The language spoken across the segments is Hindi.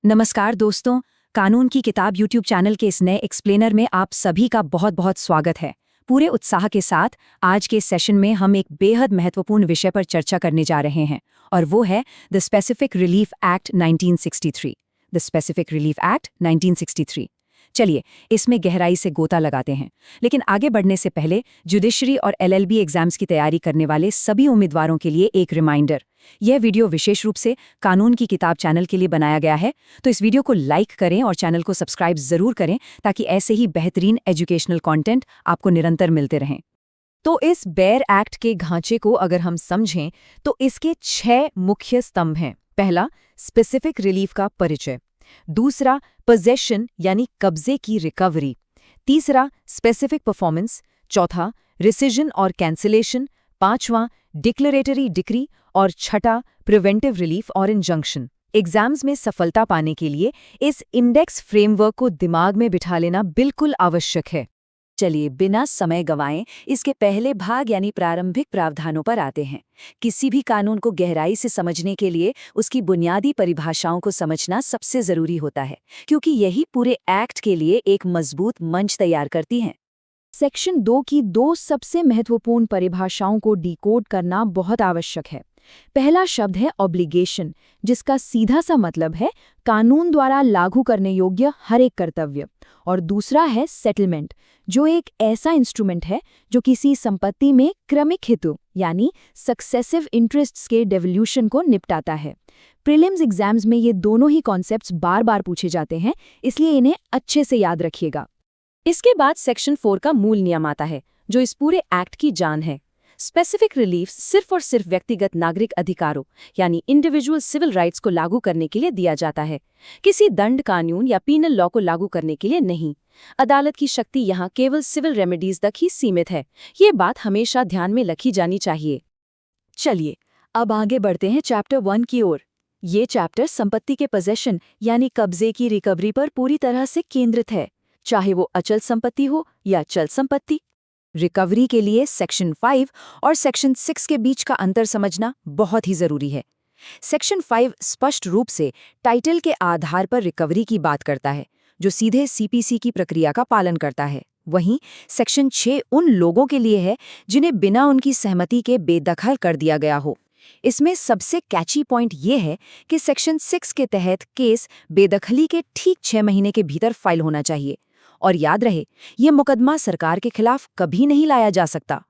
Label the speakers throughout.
Speaker 1: नमस्कार दोस्तों, कानून की किताब यूट्यूब चैनल के इस नए एक्सप्लेनर में आप सभी का बहुत बहुत स्वागत है। पूरे उत्साह के साथ आज के सेशन में हम एक बेहद महत्वपूर्ण विषय पर चर्चा करने जा रहे हैं और वो है the specific relief act 1963। The specific relief act 1963। चलिए इसमें गहराई से गोता लगाते हैं, लेकिन आगे बढ़ने से पहले जुडिशरी और एलएलबी एग्जाम्स की तैयारी करने वाले सभी उम्मीदवारों के लिए एक रिमाइंडर। यह वीडियो विशेष रूप से कानून की किताब चैनल के लिए बनाया गया है, तो इस वीडियो को लाइक करें और चैनल को सब्सक्राइब जरूर करें ताकि ऐसे ही बेहतरीन एजुकेशनल कंटेंट आपको निरंतर मिलते रहें। तो इस बेयर एक्ट के ढांचे को अगर हम समझें तो इसके 6 मुख्य स्तंभ हैं। पहला, स्पेसिफिक रिलीफ का परिचय। दूसरा, पोजेशन यानी कब्जे की रिकवरी। तीसरा, स्पेसिफिक परफॉर्मेंस। चौथा, रिसिजन और कैंसिलेशन। पांचवां, डिक्लेरेटरी डिक्री। और छठा, प्रिवेंटिव रिलीफ और इंजंक्शन। एग्जाम्स में सफलता पाने के लिए इस इंडेक्स फ्रेमवर्क को दिमाग में बिठा लेना बिल्कुल आवश्यक है। चलिए बिना समय गंवाएं इसके पहले भाग यानी प्रारंभिक प्रावधानों पर आते हैं। किसी भी कानून को गहराई से समझने के लिए उसकी बुनियादी परिभाषाओं को समझना सबसे जरूरी होता है, क्योंकि यही पूरे एक्ट के लिए एक मजबूत मंच तैयार करती हैं। सेक्शन 2 की 2 सबसे महत्वपूर्ण परिभाषाओं को डिकोड करना बहुत आवश्यक है। पहला शब्द है ऑब्लिगेशन, जिसका सीधा सा मतलब है कानून द्वारा लागू करने योग्य हर एक कर्तव्य। और दूसरा है सेटलमेंट, जो एक ऐसा इंस्ट्रूमेंट है जो किसी संपत्ति में क्रमिक हितों यानी सक्सेसिव इंटरेस्ट्स के डेवोल्यूशन को निपटाता है। प्रीलिम्स एग्जाम्स में ये दोनों ही कॉन्सेप्ट्स बार बार पूछे जाते हैं, इसलिए इन्हें अच्छे से याद रखिएगा। इसके बाद सेक्शन 4 का मूल नियम आता है, जो इस पूरे एक्ट की जान है। स्पेसिफिक रिलीफ सिर्फ और सिर्फ व्यक्तिगत नागरिक अधिकारों यानी इंडिविजुअल सिविल राइट्स को लागू करने के लिए दिया जाता है, किसी दंड कानून या पीनल लॉ को लागू करने के लिए नहीं। अदालत की शक्ति यहाँ केवल सिविल रेमेडीज तक ही सीमित है। ये बात हमेशा ध्यान में रखी जानी चाहिए। चलिए अब आगे बढ़ते हैं चैप्टर 1 की ओर। ये चैप्टर संपत्ति के पोजेशन यानी कब्जे की रिकवरी पर पूरी तरह से केंद्रित है, चाहे वो अचल संपत्ति हो या चल संपत्ति। रिकवरी के लिए सेक्शन 5 और सेक्शन 6 के बीच का अंतर समझना बहुत ही जरूरी है। सेक्शन 5 स्पष्ट रूप से टाइटल के आधार पर रिकवरी की बात करता है, जो सीधे सीपीसी की प्रक्रिया का पालन करता है। वहीं सेक्शन 6 उन लोगों के लिए है जिन्हें बिना उनकी सहमति के बेदखल कर दिया गया हो। इसमें सबसे कैची पॉइंट ये है कि सेक्शन 6 के तहत केस बेदखली के ठीक 6 महीने के भीतर फाइल होना चाहिए। और याद रहे, ये मुकदमा सरकार के खिलाफ कभी नहीं लाया जा सकता।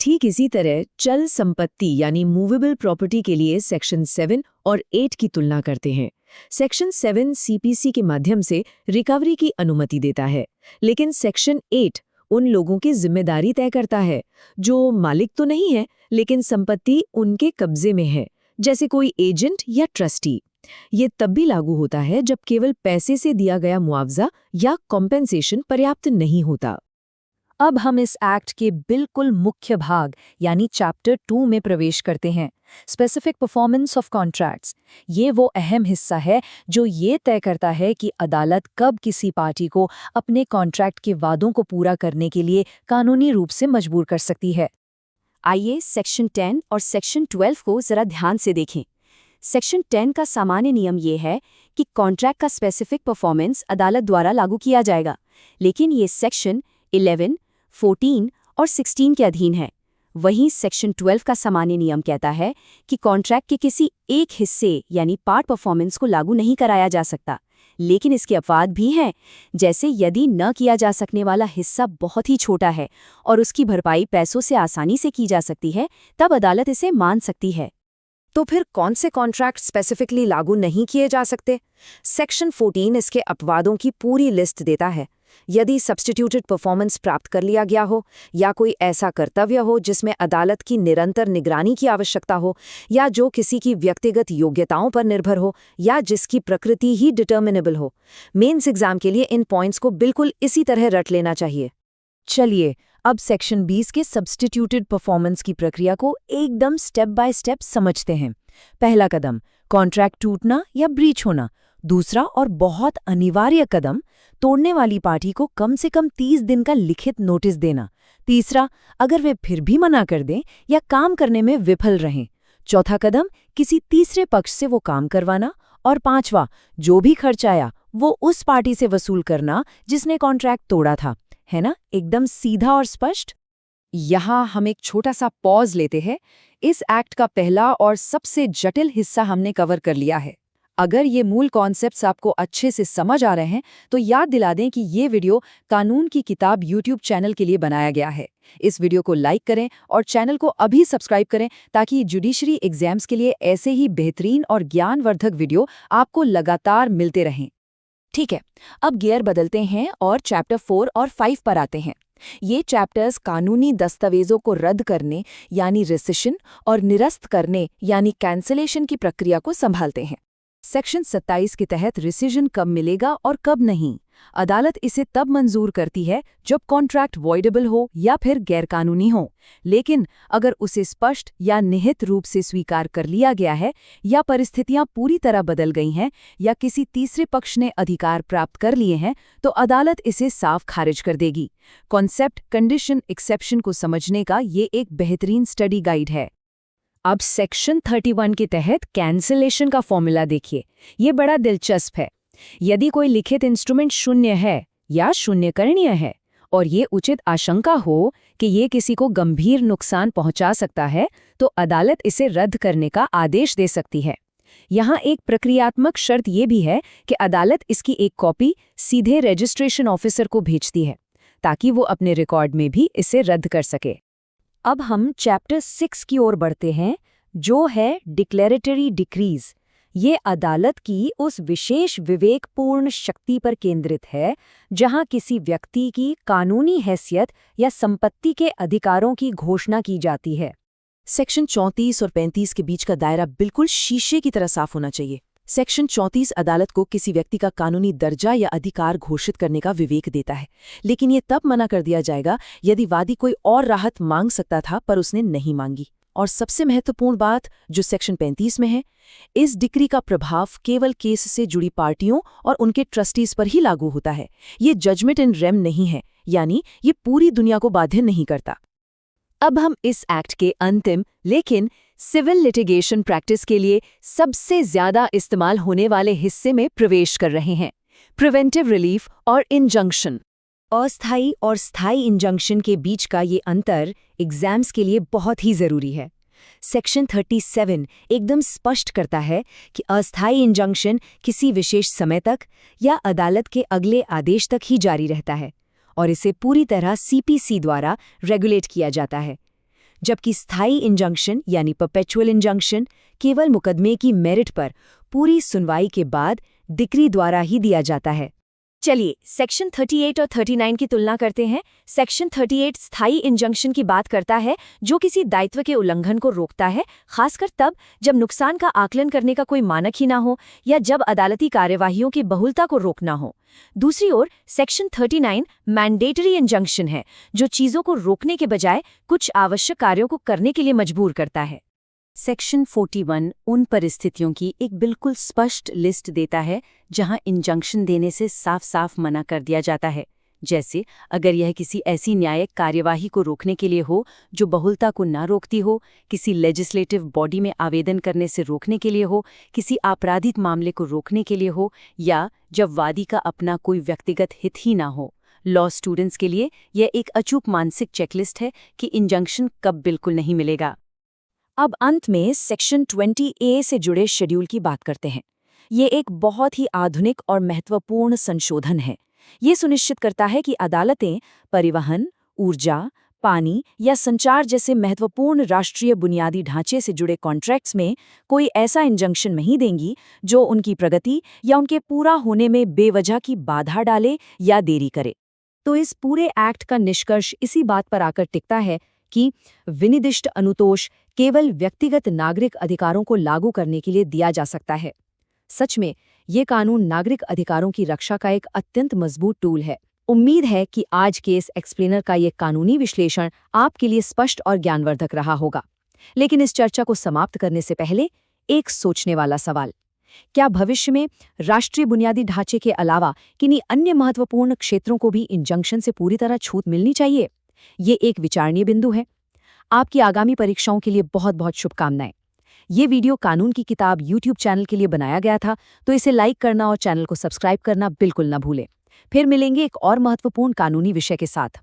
Speaker 1: ठीक इसी तरह चल संपत्ति यानी मूवेबल प्रॉपर्टी के लिए सेक्शन 7 और 8 की तुलना करते हैं। सेक्शन 7 सीपीसी के माध्यम से रिकवरी की अनुमति देता है, लेकिन सेक्शन 8 उन लोगों की जिम्मेदारी तय करता है जो मालिक तो नहीं है लेकिन संपत्ति उनके कब्जे में है, जैसे कोई एजेंट या ट्रस्टी। ये तब भी लागू होता है जब केवल पैसे से दिया गया मुआवजा या कॉम्पेंसेशन पर्याप्त नहीं होता। अब हम इस एक्ट के बिल्कुल मुख्य भाग यानी चैप्टर 2 में प्रवेश करते हैं, स्पेसिफिक परफॉर्मेंस ऑफ कॉन्ट्रैक्ट्स। ये वो अहम हिस्सा है जो ये तय करता है कि अदालत कब किसी पार्टी को अपने कॉन्ट्रैक्ट के वादों को पूरा करने के लिए कानूनी रूप से मजबूर कर सकती है। आइए सेक्शन 10 और सेक्शन 12 को जरा ध्यान से देखें। सेक्शन 10 का सामान्य नियम ये है कि कॉन्ट्रैक्ट का स्पेसिफिक परफॉर्मेंस अदालत द्वारा लागू किया जाएगा, लेकिन ये सेक्शन 11, 14 और 16 के अधीन है। वहीं सेक्शन 12 का सामान्य नियम कहता है कि कॉन्ट्रैक्ट के किसी एक हिस्से यानी पार्ट परफॉर्मेंस को लागू नहीं कराया जा सकता, लेकिन इसके अपवाद भी हैं, जैसे यदि न किया जा सकने वाला हिस्सा बहुत ही छोटा है और उसकी भरपाई पैसों से आसानी से की जा सकती है, तब अदालत इसे मान सकती है। तो फिर कौन से कॉन्ट्रैक्ट स्पेसिफिकली लागू नहीं किए जा सकते? सेक्शन 14 इसके अपवादों की पूरी लिस्ट देता है। यदि सब्स्टिट्यूटेड परफॉर्मेंस प्राप्त कर लिया गया हो, या कोई ऐसा कर्तव्य हो जिसमें अदालत की निरंतर निगरानी की आवश्यकता हो, या जो किसी की व्यक्तिगत योग्यताओं पर निर्भर हो, या जिसकी प्रकृति ही डिटर्मिनेबल हो। मेंस एग्जाम के लिए इन पॉइंट्स को बिल्कुल इसी तरह रट लेना चाहिए। चलिए अब सेक्शन 20 के सब्स्टिट्यूटेड परफॉर्मेंस की प्रक्रिया को एकदम स्टेप बाय स्टेप समझते हैं। पहला कदम, कॉन्ट्रैक्ट टूटना या ब्रीच होना। दूसरा और बहुत अनिवार्य कदम, तोड़ने वाली पार्टी को कम से कम 30 दिन का लिखित नोटिस देना। तीसरा, अगर वे फिर भी मना कर दें या काम करने में विफल रहें। चौथा कदम, किसी तीसरे पक्ष से वो काम करवाना।
Speaker 2: और 5वां, जो भी खर्च आया वो उस पार्टी से वसूल करना जिसने कॉन्ट्रैक्ट तोड़ा था। है ना, एकदम सीधा और स्पष्ट।
Speaker 1: यहाँ हम एक छोटा सा पॉज लेते हैं। इस एक्ट का पहला और सबसे जटिल हिस्सा हमने कवर कर लिया है। अगर ये मूल कॉन्सेप्ट्स आपको अच्छे से समझ आ रहे हैं तो याद दिला दें कि ये वीडियो कानून की किताब यूट्यूब चैनल के लिए बनाया गया है। इस वीडियो को लाइक करें और चैनल को अभी सब्सक्राइब करें ताकि जुडिशरी एग्जाम्स के लिए ऐसे ही बेहतरीन और ज्ञानवर्धक वीडियो आपको लगातार मिलते रहें।
Speaker 2: ठीक है, अब गियर बदलते हैं और चैप्टर 4 और 5 पर आते हैं। ये चैप्टर्स कानूनी दस्तावेजों को रद्द करने यानी रिसिशन और निरस्त करने यानी कैंसलेशन की प्रक्रिया को संभालते हैं।
Speaker 1: सेक्शन 27 के तहत रिसिजन कब मिलेगा और कब नहीं। अदालत इसे तब मंजूर करती है जब कॉन्ट्रैक्ट वॉइडेबल हो या फिर गैरकानूनी हो, लेकिन अगर उसे स्पष्ट या निहित रूप से स्वीकार कर लिया गया है या परिस्थितियां पूरी तरह बदल गई हैं या किसी तीसरे पक्ष ने अधिकार प्राप्त कर लिए हैं तो अदालत इसे साफ खारिज कर देगी। कॉन्सेप्ट कंडीशन एक्सेप्शन को समझने का ये एक बेहतरीन स्टडी गाइड है। अब सेक्शन 31 के तहत कैंसलेशन का फॉर्मूला देखिए। ये बड़ा दिलचस्प है। यदि कोई लिखित इंस्ट्रूमेंट शून्य है या शून्यकरणीय है और ये उचित आशंका हो कि ये किसी को गंभीर नुकसान पहुंचा सकता है तो अदालत इसे रद्द करने का आदेश दे सकती है। यहाँ एक प्रक्रियात्मक शर्त ये भी है कि अदालत इसकी एक कॉपी सीधे रजिस्ट्रेशन ऑफिसर को भेजती है ताकि वो अपने रिकॉर्ड में भी इसे रद्द कर सके। अब हम चैप्टर 6 की ओर बढ़ते हैं, जो है डिक्लेरेटरी डिक्रीज। ये अदालत की उस विशेष विवेकपूर्ण शक्ति पर केंद्रित है जहां किसी व्यक्ति की कानूनी हैसियत या संपत्ति के अधिकारों की घोषणा की जाती है।
Speaker 2: सेक्शन 34 और 35 के बीच का दायरा बिल्कुल शीशे की तरह साफ होना चाहिए। सेक्शन 34 अदालत को किसी व्यक्ति का कानूनी दर्जा या अधिकार घोषित करने का विवेक देता है, लेकिन ये तब मना कर दिया जाएगा यदि वादी कोई और राहत मांग सकता था पर उसने नहीं मांगी। और सबसे महत्वपूर्ण बात जो सेक्शन 35 में है, इस डिक्री का प्रभाव केवल केस से जुड़ी पार्टियों और उनके ट्रस्टीज पर ही लागू होता है। ये जजमेंट इन रेम नहीं है, यानी ये पूरी दुनिया को बाध्य नहीं करता।
Speaker 1: अब हम इस एक्ट के अंतिम लेकिन सिविल लिटिगेशन प्रैक्टिस के लिए सबसे ज्यादा इस्तेमाल होने वाले हिस्से में प्रवेश कर रहे हैं, प्रिवेंटिव रिलीफ और इंजंक्शन। अस्थायी और स्थायी इंजंक्शन के बीच का ये अंतर एग्जाम्स के लिए बहुत ही जरूरी है। सेक्शन 37 एकदम स्पष्ट करता है कि अस्थायी इंजंक्शन किसी विशेष समय तक या अदालत के अगले आदेश तक ही जारी रहता है और इसे पूरी तरह सीपीसी द्वारा रेगुलेट किया जाता है, जबकि स्थायी इंजंक्शन यानी परपेचुअल इंजंक्शन केवल मुकदमे की मेरिट पर पूरी सुनवाई के बाद डिक्री द्वारा ही दिया जाता है। चलिए सेक्शन 38 और 39 की तुलना करते हैं। सेक्शन 38 स्थायी इंजंक्शन की बात करता है जो किसी दायित्व के उल्लंघन को रोकता है, खासकर तब जब नुकसान का आकलन करने का कोई मानक ही ना हो या जब अदालती कार्यवाहियों की बहुलता को रोकना हो। दूसरी ओर सेक्शन 39 मैंडेटरी इंजंक्शन है जो चीजों को रोकने के बजाय कुछ आवश्यक कार्यों को करने के लिए मजबूर करता है।
Speaker 2: सेक्शन 41 उन परिस्थितियों की एक बिल्कुल स्पष्ट लिस्ट देता है जहां इंजंक्शन देने से साफ साफ मना कर दिया जाता है, जैसे अगर यह किसी ऐसी न्यायिक कार्यवाही को रोकने के लिए हो जो बहुलता को ना रोकती हो, किसी लेजिस्लेटिव बॉडी में आवेदन करने से रोकने के लिए हो, किसी आपराधिक मामले को रोकने के लिए हो, या जब वादी का अपना कोई व्यक्तिगत हित ही ना हो। लॉ स्टूडेंट्स के लिए यह एक अचूक मानसिक चेकलिस्ट है कि इंजंक्शन कब बिल्कुल नहीं मिलेगा।
Speaker 1: अब अंत में सेक्शन 20A से जुड़े शेड्यूल की बात करते हैं। ये एक बहुत ही आधुनिक और महत्वपूर्ण संशोधन है। ये सुनिश्चित करता है कि अदालतें परिवहन, ऊर्जा, पानी या संचार जैसे महत्वपूर्ण राष्ट्रीय बुनियादी ढांचे से जुड़े कॉन्ट्रैक्ट्स में कोई ऐसा इंजंक्शन नहीं देंगी जो उनकी प्रगति या उनके पूरा होने में बेवजह की बाधा डाले या देरी करे। तो इस पूरे एक्ट का निष्कर्ष इसी बात पर आकर टिकता है कि विनिर्दिष्ट अनुतोष केवल व्यक्तिगत नागरिक अधिकारों को लागू करने के लिए दिया जा सकता है। सच में ये कानून नागरिक अधिकारों की रक्षा का एक अत्यंत मजबूत टूल है। उम्मीद है कि आज के इस एक्सप्लेनर का ये कानूनी विश्लेषण आपके लिए स्पष्ट और ज्ञानवर्धक रहा होगा। लेकिन इस चर्चा को समाप्त करने से पहले एक सोचने वाला सवाल, क्या भविष्य में राष्ट्रीय बुनियादी ढांचे के अलावा किन्हीं अन्य महत्वपूर्ण क्षेत्रों को भी इंजंक्शन से पूरी तरह छूट मिलनी चाहिए? ये एक विचारणीय बिंदु है। आपकी आगामी परीक्षाओं के लिए बहुत बहुत शुभकामनाएं। ये वीडियो कानून की किताब यूट्यूब चैनल के लिए बनाया गया था, तो इसे लाइक करना और चैनल को सब्सक्राइब करना बिल्कुल न भूलें। फिर मिलेंगे एक और महत्वपूर्ण कानूनी विषय के साथ।